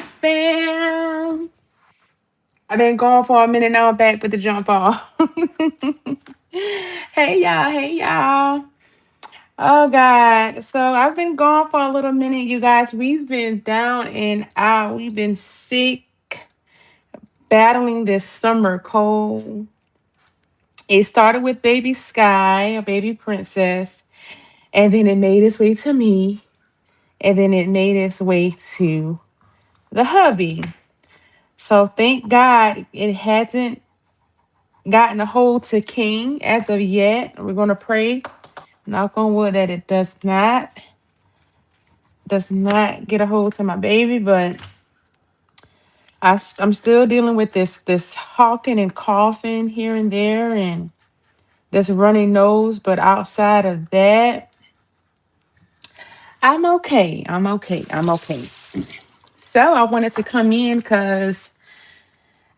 fam? I've been gone for a minute now. I'm back with the jump off. Hey y'all, hey y'all. Oh God. So I've been gone for a little minute, you guys. We've been down and out. We've been sick, battling this summer cold. It started with baby Sky, a baby princess, and then it made its way to me, and then it made its way to the hubby. So thank God it hasn't gotten a hold to King as of yet. We're gonna pray, knock on wood, that it does not get a hold to my baby. But I'm still dealing with this hawking and coughing here and there, and this runny nose. But outside of that, I'm okay. I'm okay. I'm okay. So I wanted to come in because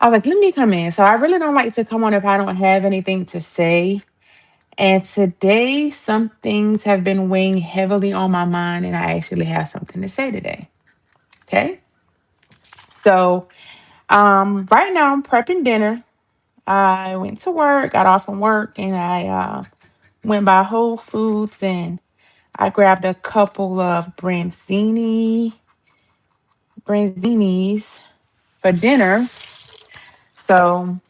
I was like, let me come in. So I really don't like to come on if I don't have anything to say. And today, some things have been weighing heavily on my mind, and I actually have something to say today. Okay. So, right now, I'm prepping dinner. I went to work, got off from work, and I went by Whole Foods and I grabbed a couple of branzinis for dinner. So,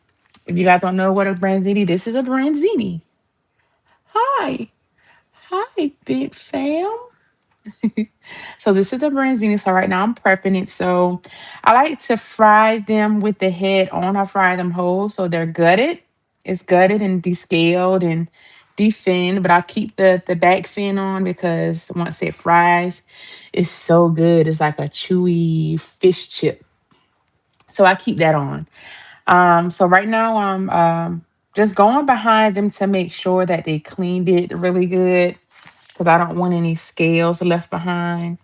if you guys don't know what a branzini, this is a branzini. Hi, hi, big fam. So this is a branzini. So right now I'm prepping it. So I like to fry them with the head on. I fry them whole, so they're gutted. It's gutted and descaled and definned, but I keep the back fin on because once it fries, it's so good. It's like a chewy fish chip. So I keep that on. So right now I'm just going behind them to make sure that they cleaned it really good because I don't want any scales left behind.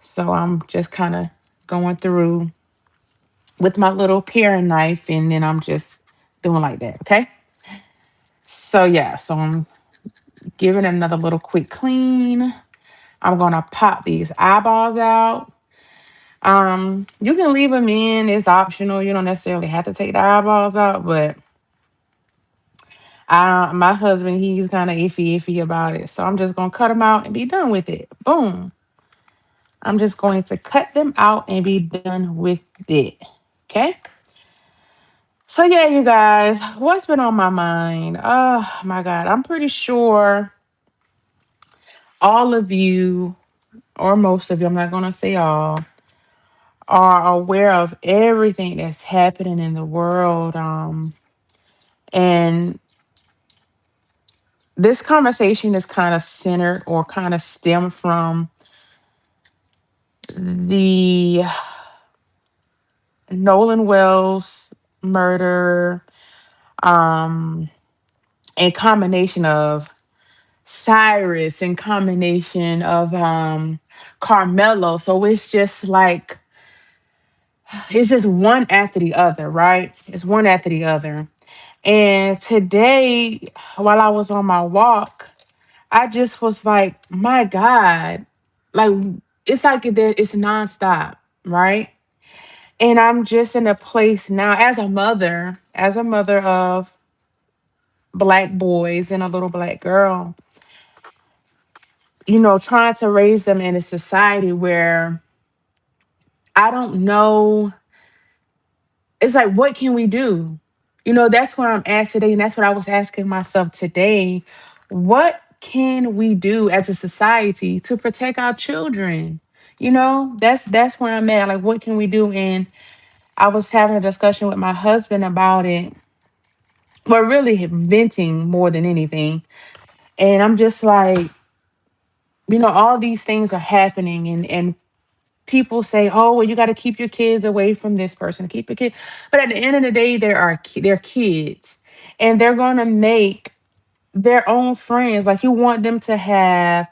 So I'm just kind of going through with my little paring knife, and then I'm just doing like that. Okay. So yeah, so I'm giving it another little quick clean. I'm gonna pop these eyeballs out. You can leave them in, it's optional. You don't necessarily have to take the eyeballs out, but my husband, he's kind of iffy about it. So I'm just gonna cut them out and be done with it. Boom. I'm just going to cut them out and be done with it. Okay. So yeah, you guys, what's been on my mind? Oh my God, I'm pretty sure all of you, or most of you, I'm not gonna say all, are aware of everything that's happening in the world. And this conversation is kind of centered or kind of stemmed from the Nolan Wells murder, um, and combination of Cyrus and combination of Carmelo. So it's just like it's just one after the other, right? It's one after the other. And today, while I was on my walk, I just was like, my God, like it's like it's nonstop, right? And I'm just in a place now as a mother of black boys and a little black girl, trying to raise them in a society where I don't know. It's like, what can we do? That's where I'm at today. And that's what I was asking myself today. What can we do as a society to protect our children? That's where I'm at. Like, what can we do? And I was having a discussion with my husband about it. Well, really venting more than anything. And I'm just like, all these things are happening and people say, "Oh, well, you got to keep your kids away from this person. Keep your kid." But at the end of the day, they're kids, and they're gonna make their own friends. Like you want them to have,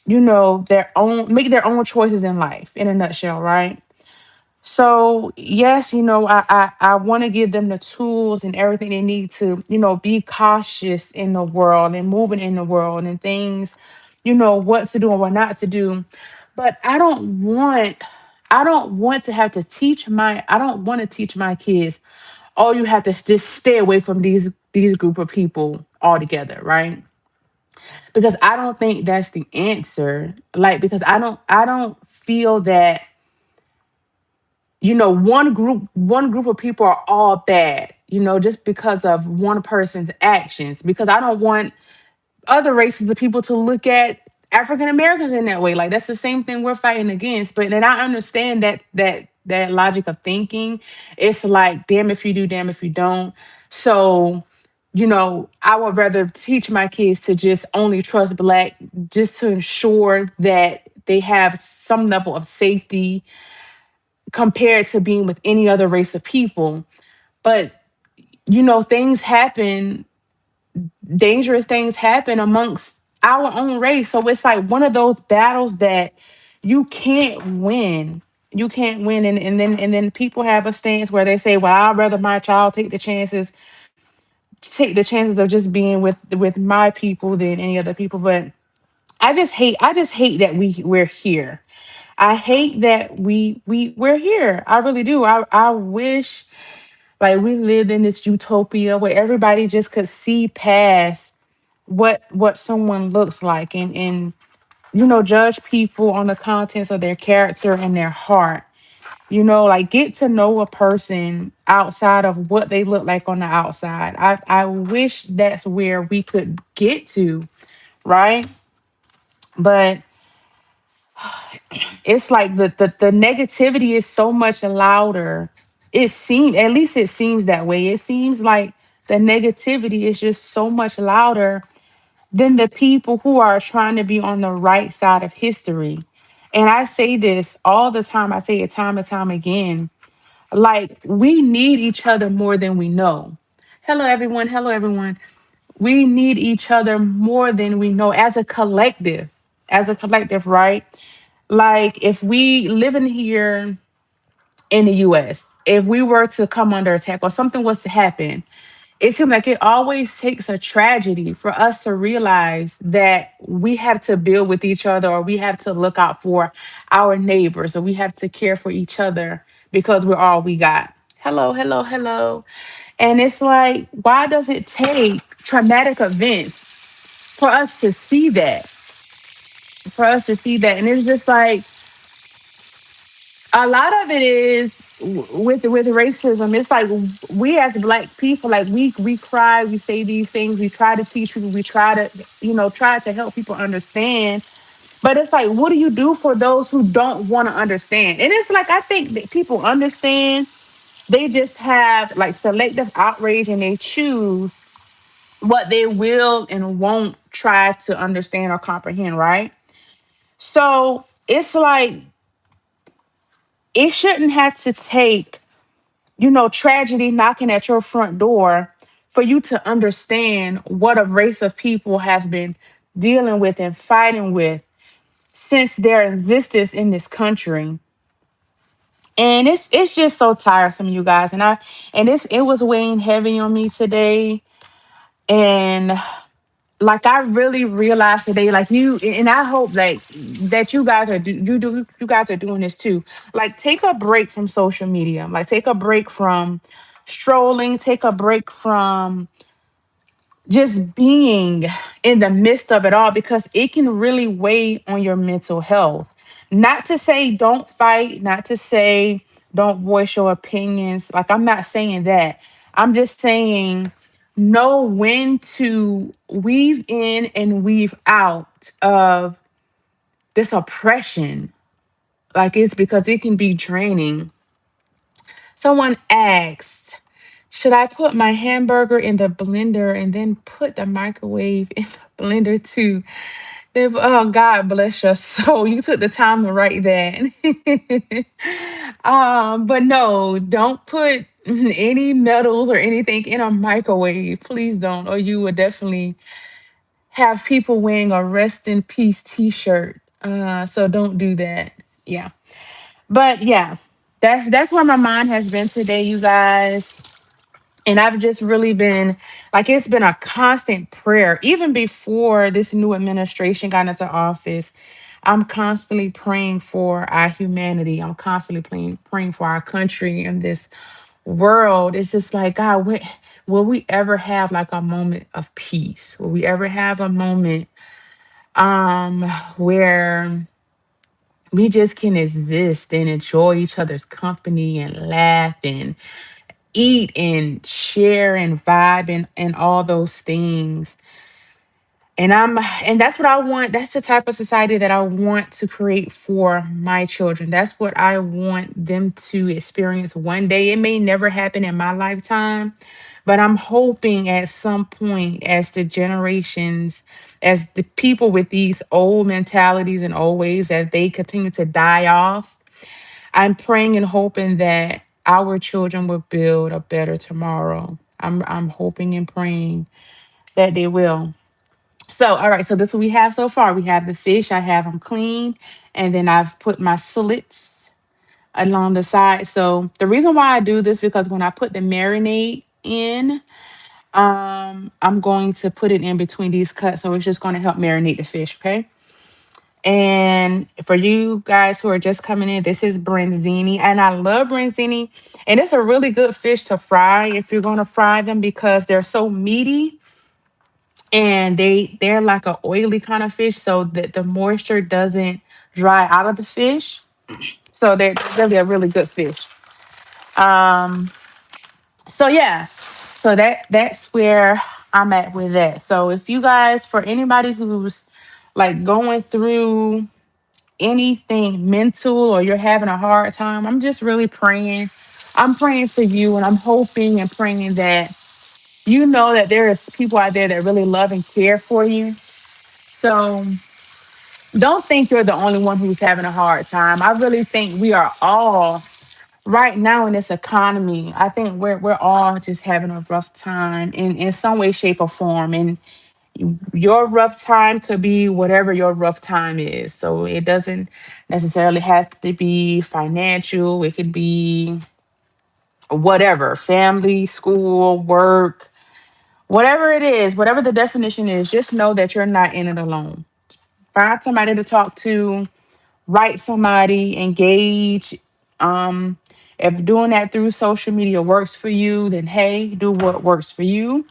make their own choices in life. In a nutshell, right? So yes, I want to give them the tools and everything they need to, be cautious in the world and moving in the world and things, what to do and what not to do. But I don't want I don't want to teach my kids, oh, you have to just stay away from these group of people altogether, right? Because I don't think that's the answer. Like, because I don't feel that, one group of people are all bad, just because of one person's actions. Because I don't want other races of people to look at African Americans in that way. Like, that's the same thing we're fighting against. But then I understand that logic of thinking. It's like, damn if you do, damn if you don't. So, I would rather teach my kids to just only trust black, just to ensure that they have some level of safety compared to being with any other race of people. But things happen, dangerous things happen amongst our own race. So it's like one of those battles that you can't win. You can't win. And then people have a stance where they say, well, I'd rather my child take the chances of just being with my people than any other people. But I just hate that we're here. I hate that we're here. I really do. I wish, like, we lived in this utopia where everybody just could see past what someone looks like, and judge people on the contents of their character and their heart. Like, get to know a person outside of what they look like on the outside. I wish that's where we could get to, right? But it's like the negativity is so much louder. At least it seems that way. It seems like the negativity is just so much louder than the people who are trying to be on the right side of history. And I say this all the time. I say it time and time again. Like, we need each other more than we know. Hello, everyone. Hello, everyone. We need each other more than we know as a collective. As a collective, right? Like, if we live in here in the US, if we were to come under attack or something was to happen, it seems like it always takes a tragedy for us to realize that we have to build with each other, or we have to look out for our neighbors, or we have to care for each other because we're all we got. Hello, hello, hello. And it's like, why does it take traumatic events for us to see that? For us to see that. And it's just like, a lot of it is with racism. It's like, we as black people, like, we cry, we say these things, we try to teach people, we try to try to help people understand. But it's like, what do you do for those who don't want to understand? And it's like, I think that people understand. They just have like selective outrage, and they choose what they will and won't try to understand or comprehend, right? So it's like, it shouldn't have to take tragedy knocking at your front door for you to understand what a race of people have been dealing with and fighting with since their existence in this country. And it's just so tiresome, you guys. And it was weighing heavy on me today. And, like, I really realized today, like, and I hope, like, that you guys are doing this too. Like, take a break from social media. Like, take a break from strolling, take a break from just being in the midst of it all, because it can really weigh on your mental health. Not to say don't fight, not to say don't voice your opinions. Like, I'm not saying that. I'm just saying, know when to weave in and weave out of this oppression. Like, it's because it can be draining. Someone asked, should I put my hamburger in the blender and then put the microwave in the blender too? Oh, God bless your soul. You took the time to write that. But no, don't put any metals or anything in a microwave. Please don't, or you would definitely have people wearing a rest in peace t-shirt. So don't do that. Yeah. But yeah, that's where my mind has been today, you guys. And I've just really been, like, it's been a constant prayer. Even before this new administration got into office, I'm constantly praying for our humanity. I'm constantly praying for our country and this world. It's just like, God, will we ever have like a moment of peace? Will we ever have a moment where we just can exist and enjoy each other's company and laugh and eat and share and vibe and all those things. And that's what I want. That's the type of society that I want to create for my children. That's what I want them to experience one day. It may never happen in my lifetime, but I'm hoping at some point, as the generations, as the people with these old mentalities and old ways, as they continue to die off, I'm praying and hoping that our children will build a better tomorrow. I'm hoping and praying that they will. So, all right. So this is what we have so far. We have the fish. I have them clean, and then I've put my slits along the side. So the reason why I do this because when I put the marinade in, I'm going to put it in between these cuts. So it's just going to help marinate the fish. Okay. And for you guys who are just coming in, this is branzini, and I love branzini. And it's a really good fish to fry if you're going to fry them because they're so meaty and they're like a oily kind of fish so that the moisture doesn't dry out of the fish, so they're really a really good fish. Um so yeah, so that's where I'm at with that. So if you guys, for anybody who's like going through anything mental or you're having a hard time, I'm just really praying. I'm praying for you, and I'm hoping and praying that you know that there is people out there that really love and care for you. So don't think you're the only one who's having a hard time. I really think we are all right now in this economy. I think we're all just having a rough time in some way, shape, or form. And your rough time could be whatever your rough time is. So it doesn't necessarily have to be financial. It could be whatever, family, school, work, whatever it is, whatever the definition is, just know that you're not in it alone. Find somebody to talk to, write somebody, engage. Um, if doing that through social media works for you, then hey, do what works for you.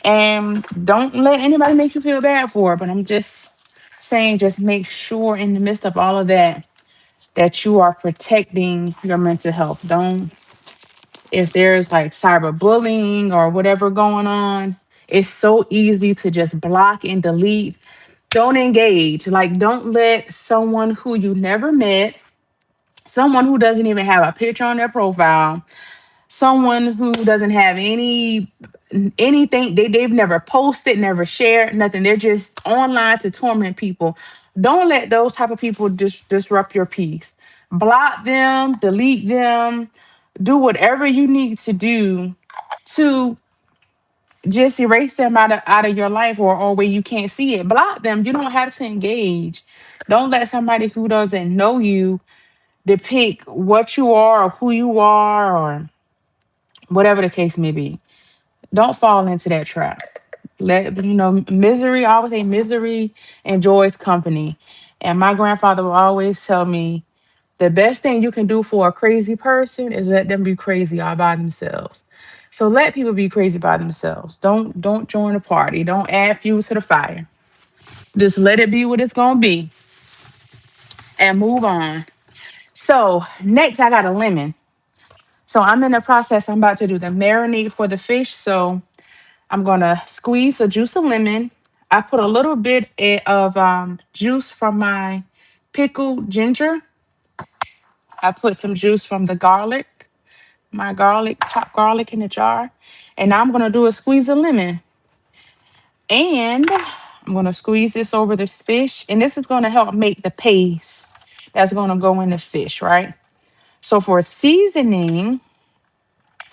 And don't let anybody make you feel bad for it. But I'm just saying, just make sure in the midst of all of that, that you are protecting your mental health. Don't, if there's like cyberbullying or whatever going on, it's so easy to just block and delete. Don't engage. Like, don't let someone who you never met, someone who doesn't even have a picture on their profile, someone who doesn't have anything, they've never posted, never shared, nothing. They're just online to torment people. Don't let those type of people disrupt your peace. Block them, delete them, do whatever you need to do to just erase them out of your life, or where you can't see it. Block them. You don't have to engage. Don't let somebody who doesn't know you depict what you are or who you are or whatever the case may be. Don't fall into that trap. Let you know, misery, I always say misery enjoys company. And my grandfather will always tell me the best thing you can do for a crazy person is let them be crazy all by themselves. So let people be crazy by themselves. Don't join the party. Don't add fuel to the fire. Just let it be what it's gonna be and move on. So next I got a lemon. So I'm in the process. I'm about to do the marinade for the fish. So I'm gonna squeeze the juice of lemon. I put a little bit of juice from my pickled ginger. I put some juice from the garlic, my garlic, chopped garlic in the jar. And now I'm gonna do a squeeze of lemon. And I'm gonna squeeze this over the fish. And this is gonna help make the paste that's gonna go in the fish, right? So for seasoning,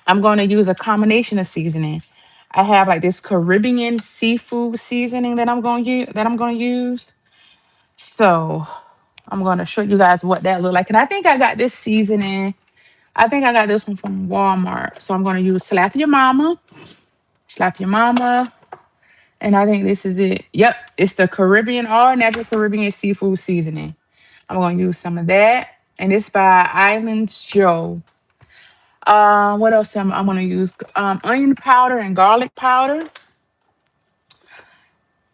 I'm gonna use a combination of seasoning. I have like this Caribbean seafood seasoning that I'm gonna use. So I'm gonna show you guys what that look like. And I think I got this seasoning. I think I got this one from Walmart. So I'm gonna use slap your mama, And I think this is it. Yep, it's the Caribbean, all natural Caribbean seafood seasoning. I'm gonna use some of that. And it's by Islands Joe. What else I'm gonna use? Onion powder and garlic powder.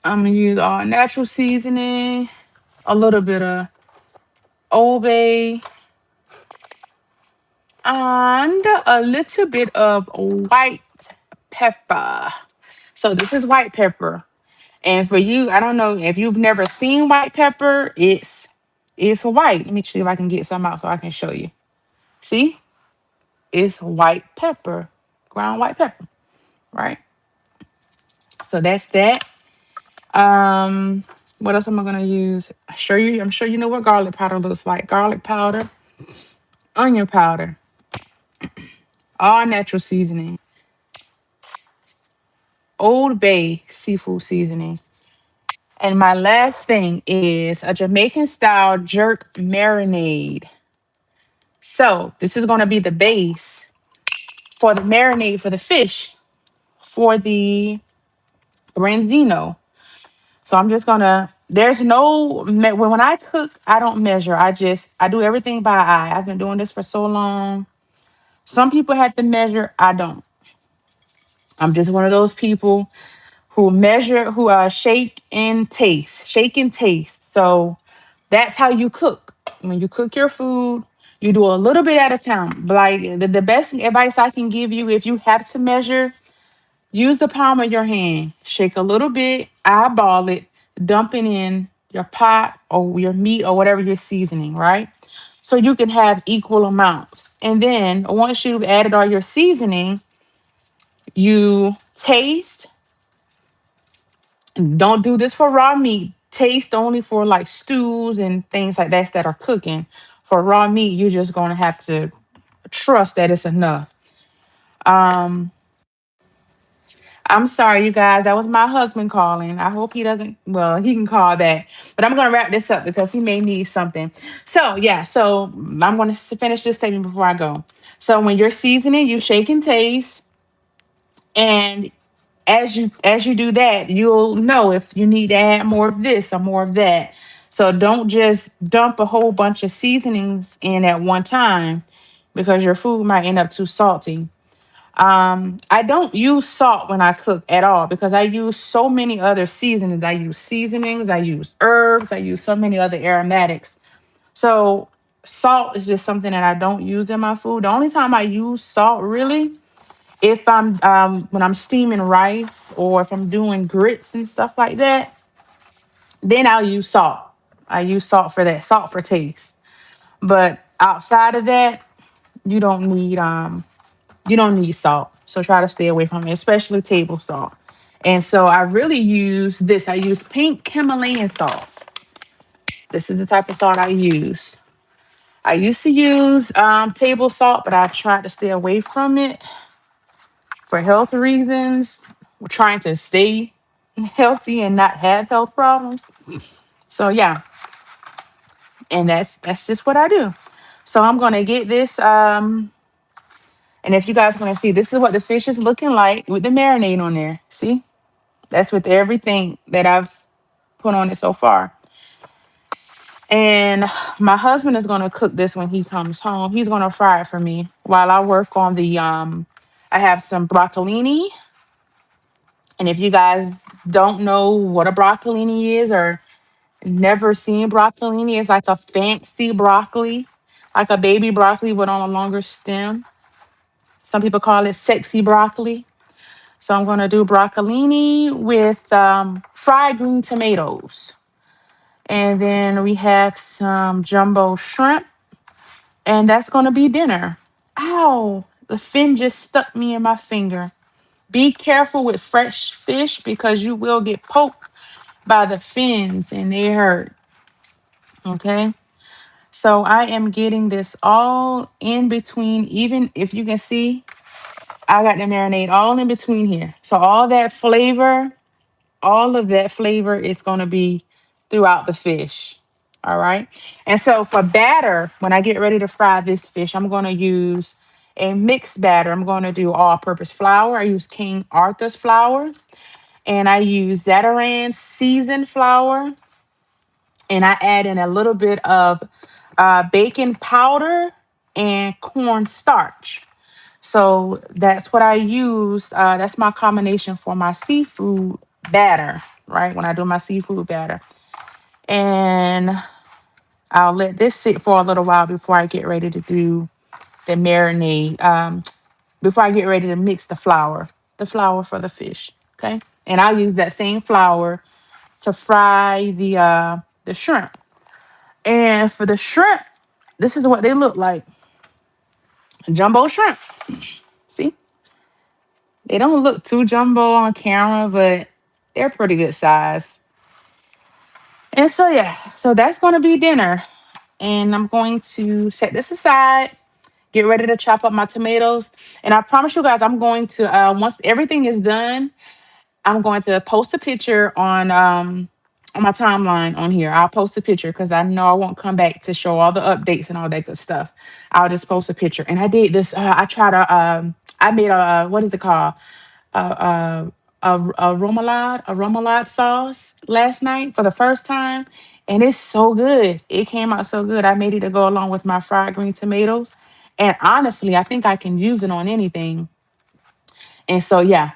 I'm gonna use all natural seasoning, a little bit of Old Bay, and a little bit of white pepper. So this is white pepper. And for you, I don't know if you've never seen white pepper, it's white. Let me see if I can get some out so I can show you. See? It's white pepper. Ground white pepper, right? So that's that. Um, what else am I gonna use? I'm sure you know what garlic powder looks like. Garlic powder, onion powder, all natural seasoning, Old Bay seafood seasoning. And my last thing is a Jamaican style jerk marinade. So this is gonna be the base for the marinade for the fish for the branzino. So I'm just gonna. There's no when I cook, I don't measure. I do everything by eye. I've been doing this for so long. Some people have to measure. I don't. I'm just one of those people who measure, who shake and taste. So that's how you cook. When you cook your food, you do a little bit at a time. Like the best advice I can give you, if you have to measure, use the palm of your hand, shake a little bit, eyeball it, dump it in your pot or your meat or whatever you're seasoning, right? So you can have equal amounts. And then once you've added all your seasoning, you taste. Don't do this for raw meat. Taste only for like stews and things like that are cooking. For raw meat, you're just gonna have to trust that it's enough. Um, I'm sorry, you guys. That was my husband calling. I hope he doesn't. Well, he can call back. But I'm going to wrap this up because he may need something. So, yeah. So, I'm going to finish this statement before I go. So, when you're seasoning, you shake and taste. And as you do that, you'll know if you need to add more of this or more of that. So, don't just dump a whole bunch of seasonings in at one time because your food might end up too salty. I don't use salt when I cook at all because I use so many other seasonings. I use seasonings, I use herbs, I use so many other aromatics. So salt is just something that I don't use in my food. The only time I use salt really if I'm when I'm steaming rice or if I'm doing grits and stuff like that, then I'll use salt. I use salt for that, salt for taste. But outside of that, you don't need you don't need salt. So try to stay away from it, especially table salt. And so I really use this. I use pink Himalayan salt. This is the type of salt I use. I used to use table salt, but I tried to stay away from it for health reasons. We're trying to stay healthy and not have health problems. So yeah, and that's just what I do. So I'm gonna get this. And if you guys want to see, this is what the fish is looking like with the marinade on there. See? That's with everything that I've put on it so far. And my husband is gonna cook this when he comes home. He's gonna fry it for me while I work on the I have some broccolini. And if you guys don't know what a broccolini is or never seen broccolini, it's like a fancy broccoli, like a baby broccoli but on a longer stem. Some people call it sexy broccoli. So I'm gonna do broccolini with fried green tomatoes. And then we have some jumbo shrimp, and that's going to be dinner. Ow, the fin just stuck me in my finger. Be careful with fresh fish because you will get poked by the fins and they hurt. Okay. So I am getting this all in between, even if you can see, I got the marinade all in between here. So all of that flavor is going to be throughout the fish. All right. And so for batter, when I get ready to fry this fish, I'm going to use a mixed batter. I'm going to do all purpose flour. I use King Arthur's flour. And I use Zatarain seasoned flour, and I add in a little bit of baking powder and cornstarch. So that's what I use. That's my combination for my seafood batter, right? When I do my seafood batter. And I'll let this sit for a little while before I get ready to do the marinade. Before I get ready to mix the flour for the fish. Okay. And I'll use that same flour to fry the shrimp. And for the shrimp, this is what they look like. Jumbo shrimp. See? They don't look too jumbo on camera, but they're pretty good size. And so yeah, so that's gonna be dinner. And I'm going to set this aside, get ready to chop up my tomatoes. And I promise you guys, I'm going to once everything is done, I'm going to post a picture on my timeline on here. I'll post a picture because I know I won't come back to show all the updates and all that good stuff. I'll just post a picture. And I did this. I tried I made a what is it called? A remoulade sauce last night for the first time, and it's so good. It came out so good. I made it to go along with my fried green tomatoes, and honestly, I think I can use it on anything. And so yeah,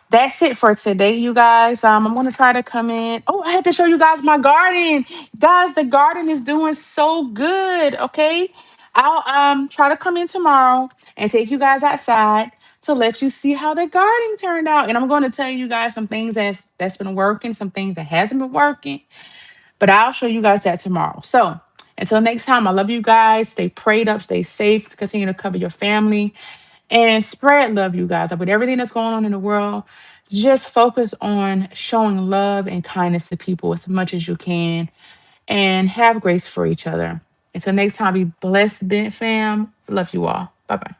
that's it for today, you guys. I'm gonna try to come in. Oh, I had to show you guys my garden. Guys, the garden is doing so good. Okay. I'll try to come in tomorrow and take you guys outside to let you see how the garden turned out. And I'm gonna tell you guys some things that's been working, some things that hasn't been working. But I'll show you guys that tomorrow. So until next time, I love you guys. Stay prayed up, stay safe, continue to cover your family and spread love, you guys. Like with everything that's going on in the world, just focus on showing love and kindness to people as much as you can and have grace for each other. Until next time, be blessed, Bent fam. Love you all. Bye bye.